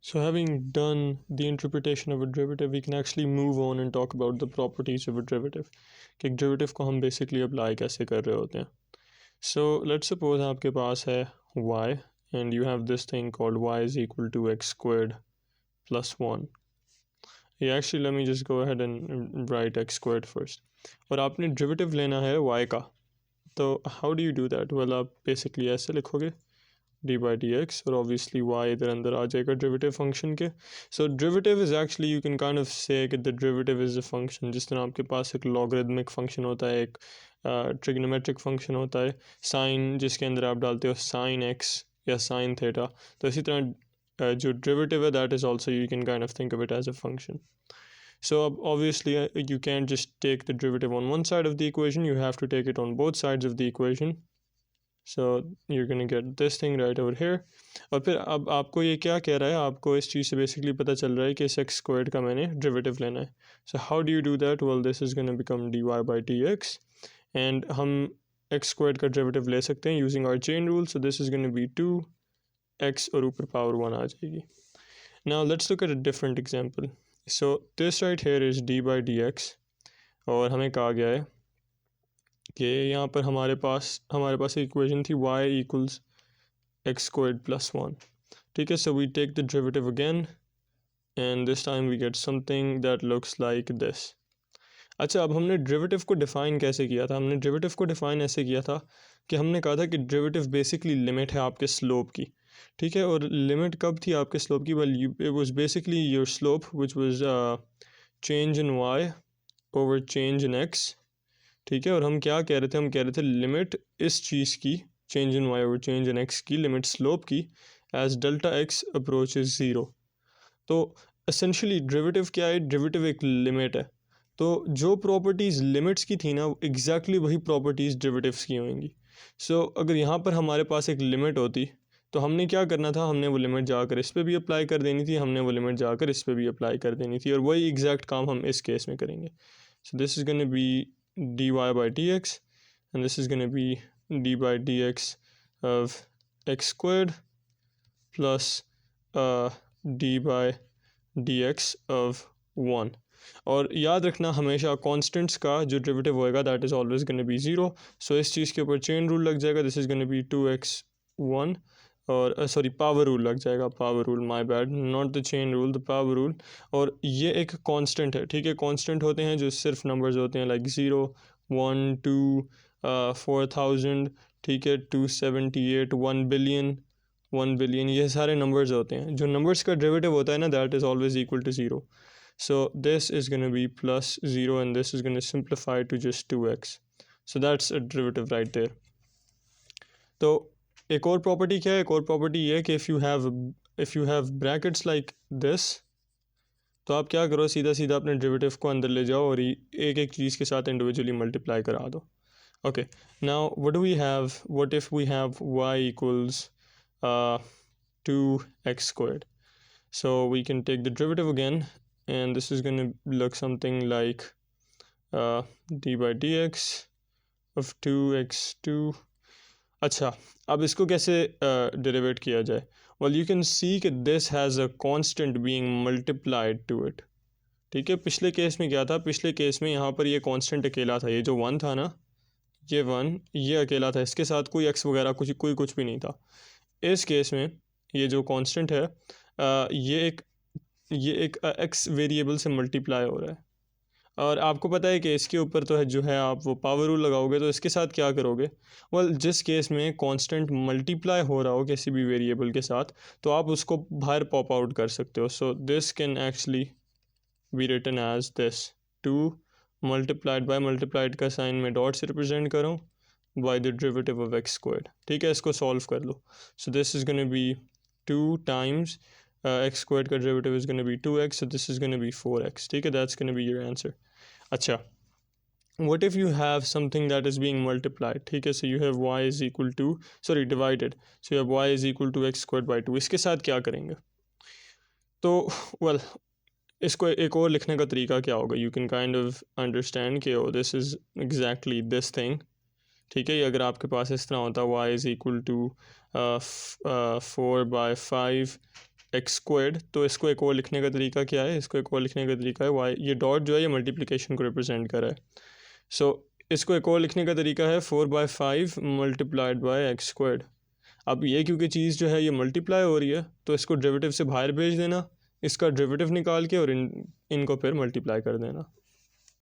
So having done the interpretation of a derivative, we can actually move on and talk about the properties of a derivative. कि एक derivative को हम basically apply कैसे कर रहे होते हैं. So let's suppose आपके पास है y and you have this thing called y is equal to x squared plus 1. Yeah, actually let me just go ahead and write x squared first. और आपने derivative लेना है y का. तो how do you do that? Well, आप basically ऐसे लिखोगे d by dx और obviously y इधर अंदर आ जाएगा derivative function के. So derivative is actually you can kind of say that the derivative is a function. जिस तरह आपके पास एक logarithmic function होता है, एक trigonometric function होता है, sin जिसके अंदर आप डालते हो sin x या sin theta, तो इसी तरह जो derivative है that is also you can kind of think of it as a function. So obviously you can't just take the derivative on one side of the equation, you have to take it on both sides of the equation. So you're gonna get this thing right over here. और फिर अब आपको ये क्या कह रहा है, आपको इस चीज़ से बेसिकली पता चल रहा है कि इस x स्क्वायर्ड का मैंने derivative लेना है. So how do you do that? Well, this is gonna become dy by dx and हम x स्क्वायर्ड का derivative ले सकते हैं using our chain rule. So this is gonna be 2x और ऊपर power 1 आ जाएगी. Now let's look at a different example. So this right here is d by dx और हमें कहा गया है कि यहाँ पर हमारे पास एक इक्वेशन थी y equals x squared plus 1. ठीक है, so we take the derivative again and this time we get something that looks like this. अच्छा, अब हमने derivative को define कैसे किया था? हमने derivative को define ऐसे किया था कि हमने कहा था कि derivative basically limit है आपके slope की. ठीक है, और limit कब थी आपके slope की? Well, it was basically your slope which was change in y over change in x. ठीक है, और हम क्या कह रहे थे? हम कह रहे थे लिमिट इस चीज़ की चेंज इन वाई और चेंज इन एक्स की, लिमिट स्लोप की as delta X approaches zero. तो एसेंशियली डेरिवेटिव क्या है? डेरिवेटिव एक लिमिट है. तो जो प्रॉपर्टीज़ लिमिट्स की थी ना, एग्जैक्टली वही प्रॉपर्टीज़ डेरिवेटिव्स की होंगी. सो अगर यहाँ पर हमारे पास एक लिमिट होती तो हमने क्या करना था? हमने वो लिमिट जाकर इस पर भी अप्लाई कर देनी थी, हमने वो लिमिट जाकर इस पर भी अप्लाई कर देनी थी, और वही एग्जैक्ट काम हम इस केस में करेंगे. सो this is gonna B dy by dx and this is going to be d by dx of x squared plus d by dx of 1. और याद रखना हमेशा कांस्टेंट्स का जो डेरिवेटिव होएगा that is always gonna be zero. So इस चीज़ के ऊपर चेन रूल लग जाएगा. This is gonna B 2x1 और सॉरी पावर रूल लग जाएगा, power rule, my bad, not the chain rule, the power rule. और ये एक कांस्टेंट है. ठीक है, कांस्टेंट होते हैं जो सिर्फ नंबर्स होते हैं, लाइक 0 1 2 4000, ठीक है, 278 1 बिलियन, ये सारे नंबर्स होते हैं. जो नंबर्स का डेरिवेटिव होता है ना that is always equal to zero. So this is going to be plus 0 and this is going to simplify to just 2x. So that's a derivative right there. तो एक और प्रॉपर्टी क्या है? एक और प्रॉपर्टी ये है कि if you have brackets like this, तो आप क्या करो, सीधा सीधा अपने डेरिवेटिव को अंदर ले जाओ और एक एक चीज़ के साथ इंडिविजुअली मल्टीप्लाई करा दो. Okay, now what do we have? What if we have y equals 2x squared? So we can take the derivative again and this is going to look something like d by dx of 2x2. अच्छा, अब इसको कैसे derivative किया जाए? Well, you can see कि this has a constant being multiplied to it. ठीक है, पिछले केस में क्या था? पिछले केस में यहाँ पर ये कांस्टेंट अकेला था, ये जो 1 था ना, ये 1 ये अकेला था, इसके साथ कोई x वगैरह कुछ भी नहीं था. इस केस में ये जो कांस्टेंट है ये एक x वेरिएबल से मल्टीप्लाई हो रहा है. और आपको पता है कि इसके ऊपर तो है जो है आप वो पावर रूल लगाओगे, तो इसके साथ क्या करोगे? वेल, जिस केस में कांस्टेंट मल्टीप्लाई हो रहा हो किसी भी वेरिएबल के साथ, तो आप उसको बाहर पॉप आउट कर सकते हो. So this can actually be written as this 2 multiplied का साइन में डॉट से रिप्रेजेंट करो by the derivative of x squared. ठीक है, इसको सॉल्व कर लो. So this is gonna be 2 times x squared का derivative is gonna be 2x, so this is gonna be 4x. ठीक है, that's gonna be your answer. अच्छा, what if you have something that is being multiplied? ठीक है, so you have y is equal to divided, so you have y is equal to x squared by 2. इसके साथ क्या करेंगे? तो well, इसको एक और लिखने का तरीका क्या होगा? You can kind of understand कि oh this is exactly this thing. ठीक है, अगर आपके पास इस तरह होता y is equal to 4 by 5 x squared, तो इसको एक और लिखने का तरीका क्या है, इसको एक और लिखने का तरीका है वाई, ये डॉट जो है ये मल्टीप्लिकेशन को रिप्रेजेंट कर रहा है। सो इसको एक और लिखने का तरीका है 4/5 मल्टीप्लाइड बाय एक्स स्क्वायर्ड। अब ये क्योंकि चीज़ जो है ये मल्टीप्लाई हो रही है तो इसको डेरिवेटिव से बाहर भेज देना, इसका डेरिवेटिव निकाल के और इनको फिर मल्टीप्लाई कर देना।